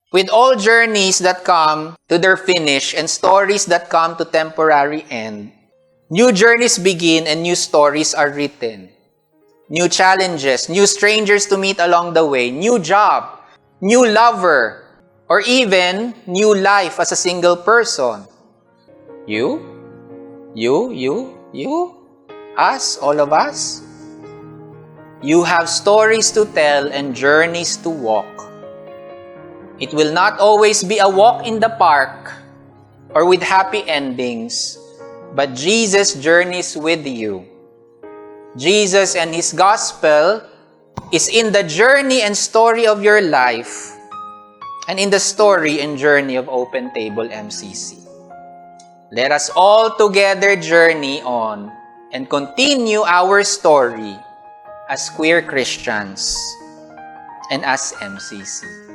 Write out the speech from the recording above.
With all journeys that come to their finish and stories that come to temporary end, new journeys begin and new stories are written. New challenges, new strangers to meet along the way, new job, new lover, or even new life as a single person. You, us, all of us. You have stories to tell and journeys to walk. It will not always be a walk in the park or with happy endings, but Jesus journeys with you. Jesus and His gospel is in the journey and story of your life and in the story and journey of Open Table MCC. Let us all together journey on and continue our story as queer Christians and as MCC.